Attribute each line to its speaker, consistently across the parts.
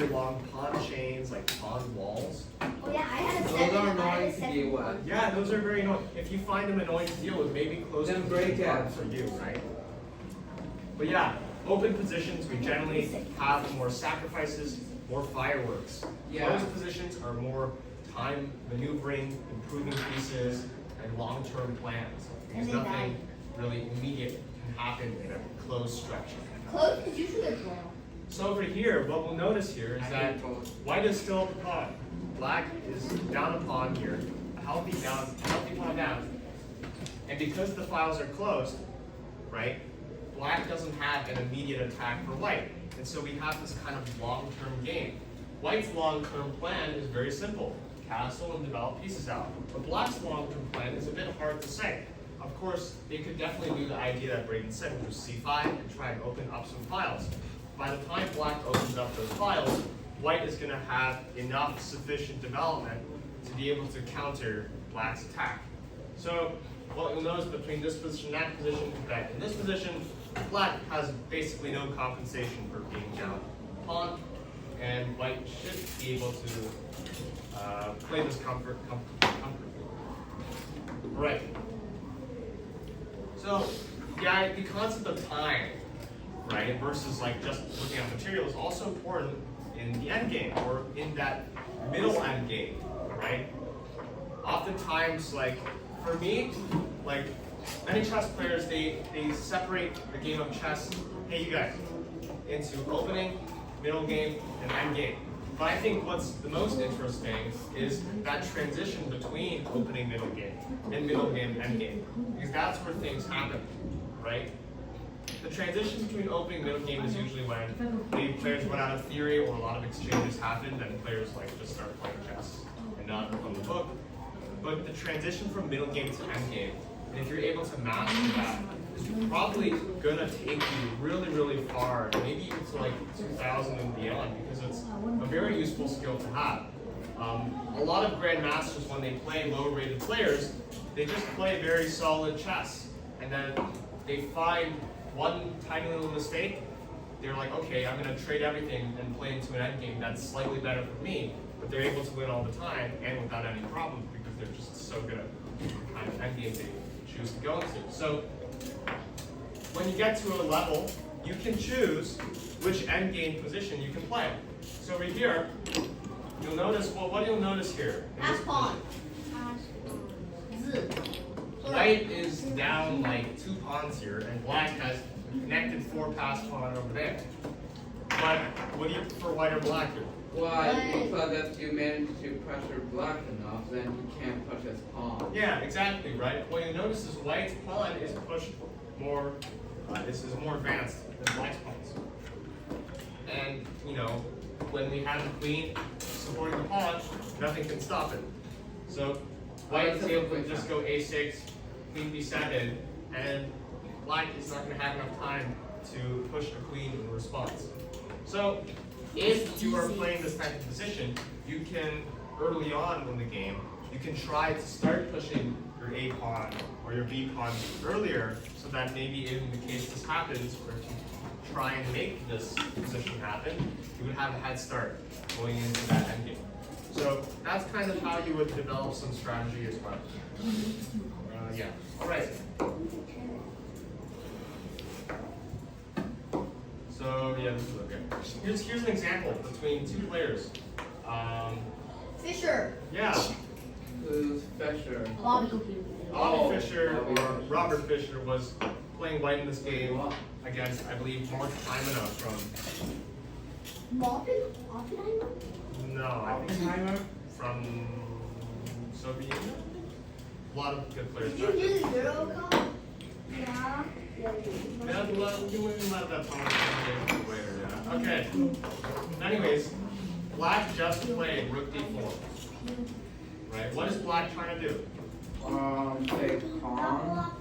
Speaker 1: really long pawn chains, like pawn walls.
Speaker 2: Oh yeah, I had a
Speaker 3: Those
Speaker 2: seven.
Speaker 3: are
Speaker 2: I had
Speaker 3: annoying
Speaker 2: a
Speaker 3: to
Speaker 2: seven
Speaker 3: deal with.
Speaker 2: pawn.
Speaker 1: Yeah, those are very annoying. If you find them annoying to deal with, maybe close
Speaker 3: Then
Speaker 1: position
Speaker 3: break it.
Speaker 1: pawn for you, right? But yeah, open positions, we generally have more sacrifices, more fireworks.
Speaker 3: Yeah.
Speaker 1: Closed positions are more time maneuvering, improving pieces, and long-term plans. There's
Speaker 2: And they
Speaker 1: nothing really immediate can happen in a closed structure.
Speaker 2: Close is usually a draw.
Speaker 1: So over here, what we'll notice here is that white is still up the pawn. Black is down a pawn here, a healthy pawn down. And because the files are closed, right, black doesn't have an immediate attack for white. And so we have this kind of long-term game. White's long-term plan is very simple. Castle and develop pieces out. But black's long-term plan is a bit hard to say. Of course, they could definitely do the idea that Braden said, which was c5 and try and open up some files. By the time black opens up those files, white is going to have enough sufficient development to be able to counter black's attack. So what you'll notice between this position and that position is that in this position, black has basically no compensation for being down a pawn, and white should be able to play this comfortably. Right. So the concept of time, right, versus like just looking at material is also important in the end game or in that middle end game, right? Oftentimes, like for me, like many chess players, they separate the game of chess, hey you guys, into opening, middle game, and end game. But I think what's the most interesting is that transition between opening middle game and middle game end game, because that's where things happen, right? The transition between opening and middle game is usually when maybe players run out of theory or a lot of exchanges happen, then players like just start playing chess and not from the book. But the transition from middle game to end game, and if you're able to master that, is probably gonna take you really, really far, maybe even to like 2000 and beyond, because it's a very useful skill to have. A lot of grandmasters, when they play low-rated players, they just play very solid chess, and then they find one tiny little mistake. They're like, okay, I'm gonna trade everything and play into an endgame that's slightly better for me, but they're able to win all the time and without any problems because they're just so good at the kind of endgame they choose to go into. So when you get to a level, you can choose which endgame position you can play. So over here, you'll notice, well, what you'll notice here?
Speaker 2: Pass pawn.
Speaker 1: White is down like 2 pawns here, and black has a connected 4 pass pawn over there. But what do you prefer, white or black here?
Speaker 3: Well, because if you manage to pressure black enough, then he can't push his pawn.
Speaker 1: Yeah, exactly, right? What you notice is white's pawn is pushed more, this is more advanced than black's pawns. And, you know, when we have the queen supporting the pawn, nothing can stop it. So white is able to just go a6, queen b7, and black is not going to have enough time to push the queen in response. So if you are playing this type of position, you can, early on in the game, you can try to start pushing your A pawn or your B pawn earlier, so that maybe in the case this happens, or if you try and make this position happen, you would have a head start going into that endgame. So that's kind of how you would develop some strategy as well. Yeah. All right. So yeah, this is okay. Here's an example between 2 players.
Speaker 2: Fisher.
Speaker 1: Yeah.
Speaker 3: Who's Fisher?
Speaker 2: Bobby.
Speaker 1: Bobby Fischer or Robert Fischer was playing white in this game
Speaker 3: Wow.
Speaker 1: against, I believe, Mark Imena from.
Speaker 2: Oppenheimer?
Speaker 1: No, I think
Speaker 3: Oppenheimer?
Speaker 1: from Soviet Union. A lot of good players.
Speaker 2: Did you do the Euro Cup? Yeah.
Speaker 1: Yeah, we can let that conversation later. Yeah. Okay. Anyways, black just played rook d4. Right. What is black trying to do?
Speaker 3: Take pawn.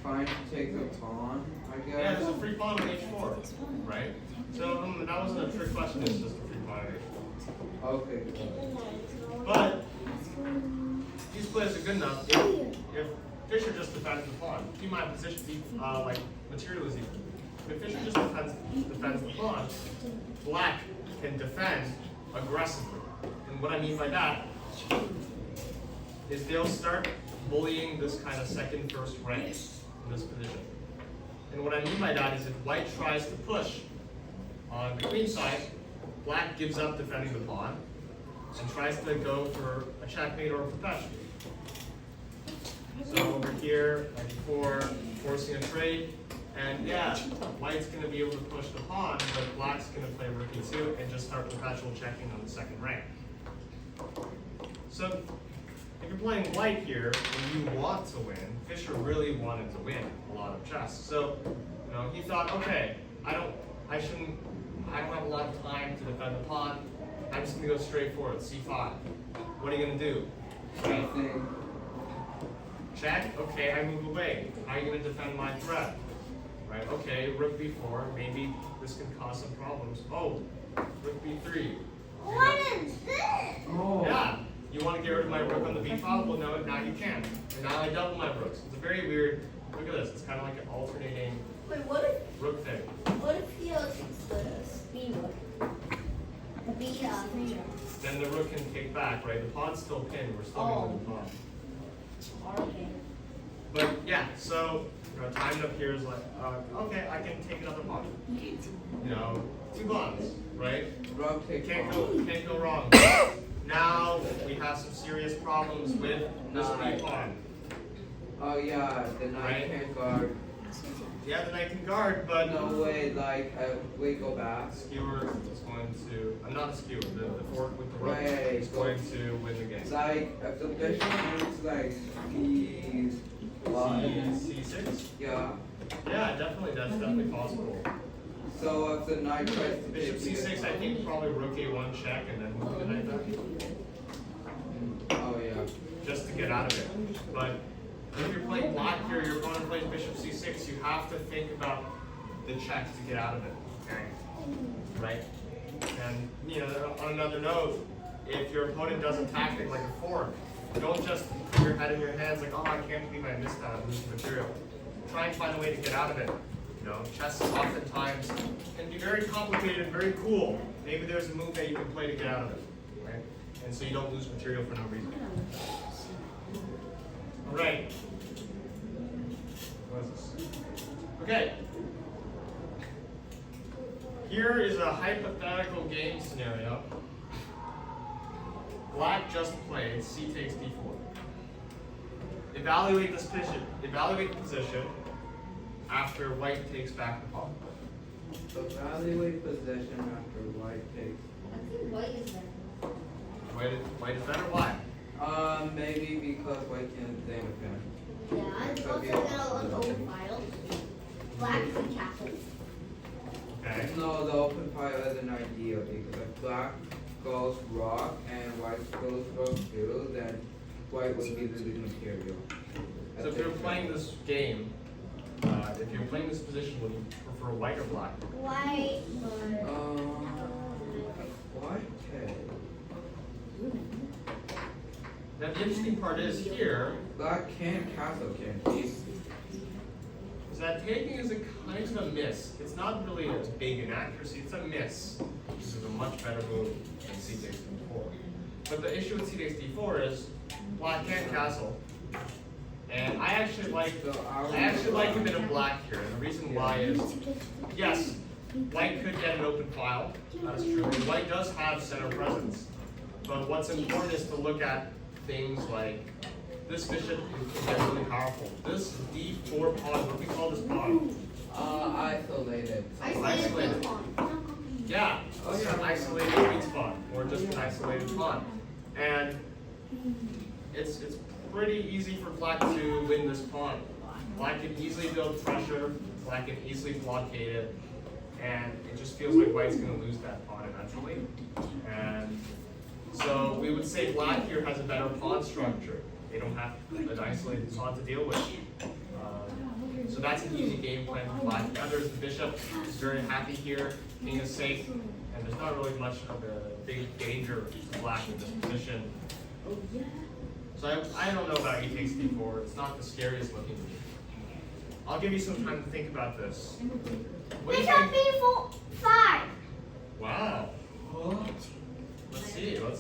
Speaker 3: Trying to take the pawn, I guess.
Speaker 1: Yeah, there's a free pawn on h4. Right. So that wasn't a trick question. It's just a free pawn on h4.
Speaker 3: Okay.
Speaker 1: But these players are good enough. If Fischer just defends the pawn, keep my position like material is equal. If Fischer just defends the pawn, black can defend aggressively. And what I mean by that is they'll start bullying this kind of second, first rank in this position. And what I mean by that is if white tries to push on the queen side, black gives up defending the pawn and tries to go for a checkmate or a profession. So over here, knight e4, forcing a trade, and yeah, white's going to be able to push the pawn, but black's going to play rook e2 and just start perpetual checking on the second rank. So if you're playing white here and you want to win, Fischer really wanted to win a lot of chess. So he thought, okay, I don't have a lot of time to defend the pawn. I'm just going to go straight forward, c5. What are you going to do? Right? Check. Okay, I move away. How are you going to defend my threat? Right? Okay, rook b4. Maybe this can cause some problems. Oh, rook b3.
Speaker 2: What is this?
Speaker 3: Oh.
Speaker 1: Yeah. You want to get rid of my rook on the b file? Well, no, now you can. And now I double my rooks. It's a very weird. Look at this. It's kind of like an alternating
Speaker 2: Wait, what if
Speaker 1: rook thing.
Speaker 2: he takes the speed rook?
Speaker 1: Then the rook can kick back, right? The pawn's still pinned. We're still going to the pawn.
Speaker 2: Okay.
Speaker 1: But yeah, so timed up here is like, okay, I can take another pawn. 2 pawns, right?
Speaker 3: Rook take
Speaker 1: Can't
Speaker 3: pawn.
Speaker 1: go wrong. Now we have some serious problems with this b pawn.
Speaker 3: Oh yeah, the knight
Speaker 1: Right.
Speaker 3: can't guard.
Speaker 1: Yeah, the knight can guard, but
Speaker 3: No way, like we go back.
Speaker 1: skewer is going to. I'm not a skewer. The fork with the rook
Speaker 3: Right,
Speaker 1: is going to win the game.
Speaker 3: Like if the bishop moves like c
Speaker 1: C6.
Speaker 3: yeah.
Speaker 1: Yeah, definitely. That's definitely possible.
Speaker 3: So if the knight tries to
Speaker 1: Bishop
Speaker 3: take
Speaker 1: C6. I think probably rook A1 check and then move the knight back,
Speaker 3: Oh yeah.
Speaker 1: just to get out of it. But if you're playing black here, your opponent plays bishop c6, you have to think about the check to get out of it, okay? Right? And, on another note, if your opponent does a tactic like a fork, don't just put your head in your hands like, oh, I can't believe I missed that, I'm losing material. Try and find a way to get out of it. Chess oftentimes can be very complicated and very cool. Maybe there's a move that you can play to get out of it, right? And so you don't lose material for no reason. All right. What is this? Okay. Here is a hypothetical game scenario. Black just played c takes d4. Evaluate this position. Evaluate the position after white takes back the pawn.
Speaker 3: Evaluate position after white takes.
Speaker 2: I think white is better.
Speaker 1: White is better. Why?
Speaker 3: Maybe because white can't think of him.
Speaker 2: Yeah, and also an open file. Black is a castle.
Speaker 1: Okay.
Speaker 3: No, the open file is an idea because if black goes rock and white goes rook too, then white would be losing material.
Speaker 1: So if you're playing this game, if you're playing this position, would you prefer white or black?
Speaker 2: White, but
Speaker 3: White. Okay.
Speaker 1: Now the interesting part is here,
Speaker 3: Black can't castle, can't he?
Speaker 1: is that taking is a kind of a miss. It's not really a big inaccuracy, it's a miss. This is a much better move than c takes d4. But the issue with c takes d4 is black can't castle. And I actually like a bit of black here. And the reason why is, yes, white could get an open file. That's true. And white does have center presence. But what's important is to look at things like this bishop can get really powerful. This d4 pawn, what do we call this pawn?
Speaker 3: Isolated.
Speaker 1: Isolated. Yeah,
Speaker 3: Oh,
Speaker 1: it's
Speaker 3: yeah.
Speaker 1: an isolated queen pawn, or just an isolated pawn. And it's pretty easy for black to win this pawn. Black can easily build pressure, black can easily blockade it, and it just feels like white's going to lose that pawn eventually. And so we would say black here has a better pawn structure. They don't have an isolated pawn to deal with. So that's an easy game plan for black. The other is the bishop is very happy here, king is safe, and there's not really much of a big danger to black in this position. So I don't know about e takes d4. It's not the scariest looking to me. I'll give you some time to think about this. What do you
Speaker 2: Bishop
Speaker 1: think?
Speaker 2: B4, 5.
Speaker 1: Wow.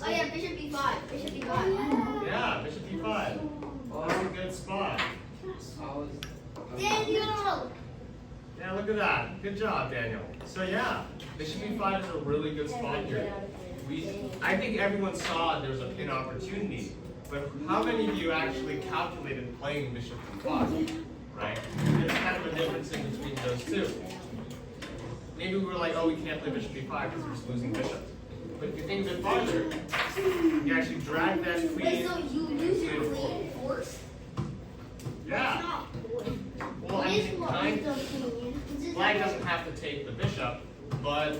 Speaker 1: honestly.
Speaker 2: Oh yeah, bishop b5. Bishop b5.
Speaker 1: Yeah, bishop d5. That's a good spot.
Speaker 2: Daniel!
Speaker 1: Yeah, look at that. Good job, Daniel. So yeah, bishop b5 is a really good spot here. I think everyone saw there was a pin opportunity, but how many of you actually calculated playing bishop b5? Right? There's kind of a difference in between those two. Maybe we were like, oh, we can't play bishop b5 because we're just losing bishop. But if you think a bit farther, you actually drag that queen.
Speaker 2: Wait, so you lose your queen forced?
Speaker 1: Yeah. Well, I mean, black doesn't have to take the bishop, but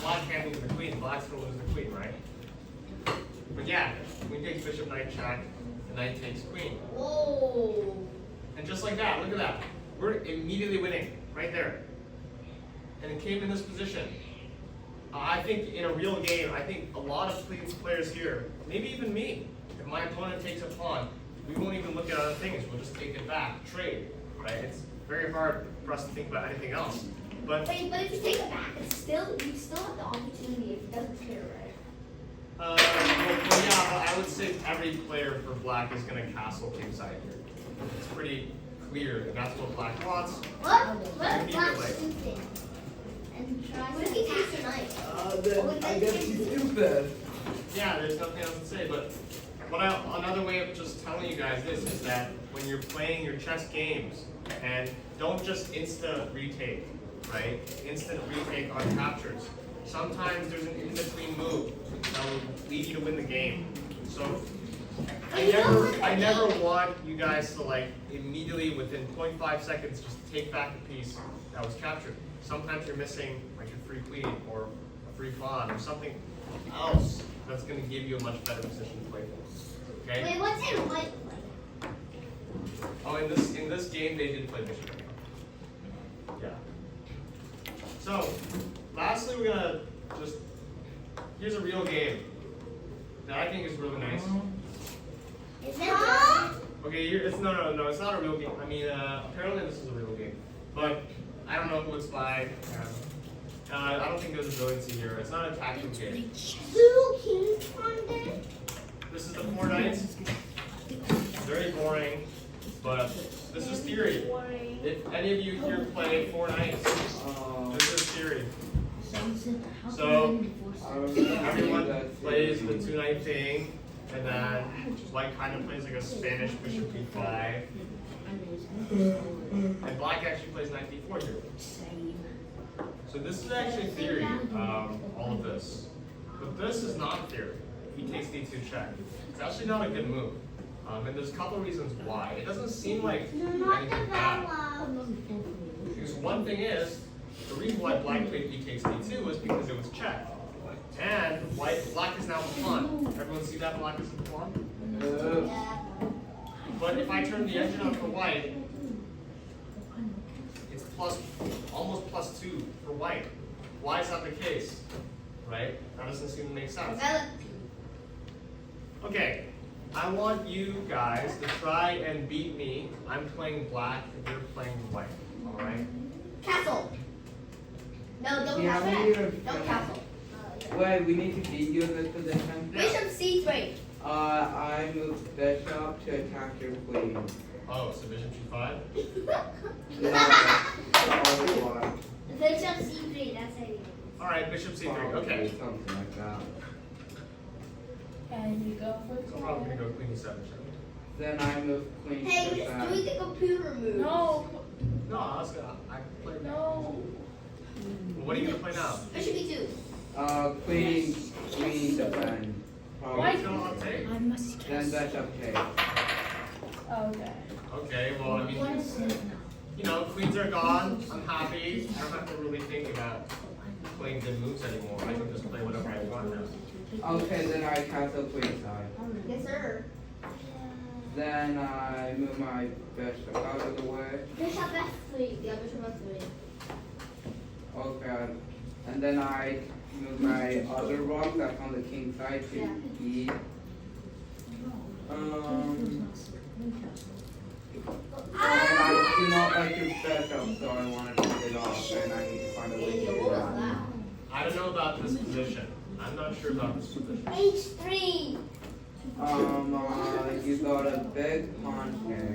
Speaker 1: black can't lose the queen. Black's gonna lose the queen, right? But yeah, queen takes bishop, knight check, the knight takes queen.
Speaker 2: Whoa. And
Speaker 1: just like that, look at that. We're immediately winning, right there. And it came in this position. I think in a real game, I think a lot of players here, maybe even me, if my opponent takes a pawn, we won't even look at other things. We'll just take it back, trade, right? It's very hard for us to think about anything else. But
Speaker 2: wait, but if you take it back, it's still you still have the opportunity if it doesn't care, right?
Speaker 1: well, yeah, I would say every player for black is going to castle kingside here. It's pretty clear, and that's what black wants.
Speaker 2: What if
Speaker 1: Black
Speaker 2: black's stupid? And tries what if he takes a knight?
Speaker 3: Then I guess he's stupid.
Speaker 1: Yeah, there's nothing else to say, but another way of just telling you guys this is that when you're playing your chess games, and don't just instant retake, right? Instant retake on captures. Sometimes there's an in-between move that will lead you to win the game. So I never want you guys to like immediately within 0.5 seconds just take back the piece that was captured. Sometimes you're missing like a free queen or a free pawn or something else that's going to give you a much better position to play this. Okay?
Speaker 2: Wait, what's in white play?
Speaker 1: Oh, in this game they did play bishop. Yeah. So, lastly we're gonna just here's a real game that I think is really nice.
Speaker 2: Is it?
Speaker 1: Okay, it's no, it's not a real game. I mean, apparently this is a real game, but I don't know who it's by. I don't think there's a brilliancy here. It's not a tactical game.
Speaker 2: Blue kings on there?
Speaker 1: This is the 4 knights. Very boring, but this is theory. If any of you here play 4 knights, this is theory. So everyone plays the 2 knight thing, and then white kind of plays like a Spanish bishop b5, and black actually plays knight d4 here. So this is actually theory, all of this. But this is not theory. He takes d2 check. It's actually not a good move. And there's a couple of reasons why. It doesn't seem like anything bad. Because one thing is, the reason why black played e takes d2 was because it was check. And black is now the pawn. Everyone see that black is the pawn?
Speaker 2: Yeah.
Speaker 1: But if I turn the engine on for white, it's almost +2 for white. Why is that the case? Right? That doesn't seem to make sense. Okay, I want you guys to try and beat me. I'm playing black and you're playing white. Alright?
Speaker 2: Castle. No, don't
Speaker 3: Yeah,
Speaker 2: castle.
Speaker 3: we need to-
Speaker 2: Don't castle.
Speaker 3: Wait, we need to beat you in this position?
Speaker 2: Bishop c3.
Speaker 3: I move bishop to attack your queen.
Speaker 1: Oh, so bishop g5?
Speaker 3: No, the other one.
Speaker 2: Bishop c3, that's it.
Speaker 1: Alright, bishop c3. Okay.
Speaker 3: Something like that.
Speaker 2: And you go for
Speaker 1: So I'm probably gonna go queen e7.
Speaker 3: Then I move queen
Speaker 2: Hey,
Speaker 3: to
Speaker 2: just
Speaker 3: f.
Speaker 2: doing the computer move.
Speaker 4: No,
Speaker 1: No, I can play now.
Speaker 4: no.
Speaker 1: Well, what are you gonna play now?
Speaker 2: Bishop e2.
Speaker 3: Queen defend.
Speaker 4: Why?
Speaker 1: You know, I'll take.
Speaker 4: I must
Speaker 3: Then bishop take.
Speaker 4: Okay.
Speaker 1: Okay, well, I mean, you know, queens are gone. I'm happy. I don't have to really think about playing good moves anymore. I can just play whatever I want now.
Speaker 3: Okay, then I castle queen side.
Speaker 2: Yes, sir.
Speaker 3: Then I move my bishop out of the way.
Speaker 2: Bishop f3. Yeah, bishop f3.
Speaker 3: Okay. And then I move my other rock that's on the king side to e. And I do not like your bishop, so I want to take it off, and I need to find a way to do that.
Speaker 1: I don't know about this position. I'm not sure about this position.
Speaker 2: H3.
Speaker 3: You got a big pond game.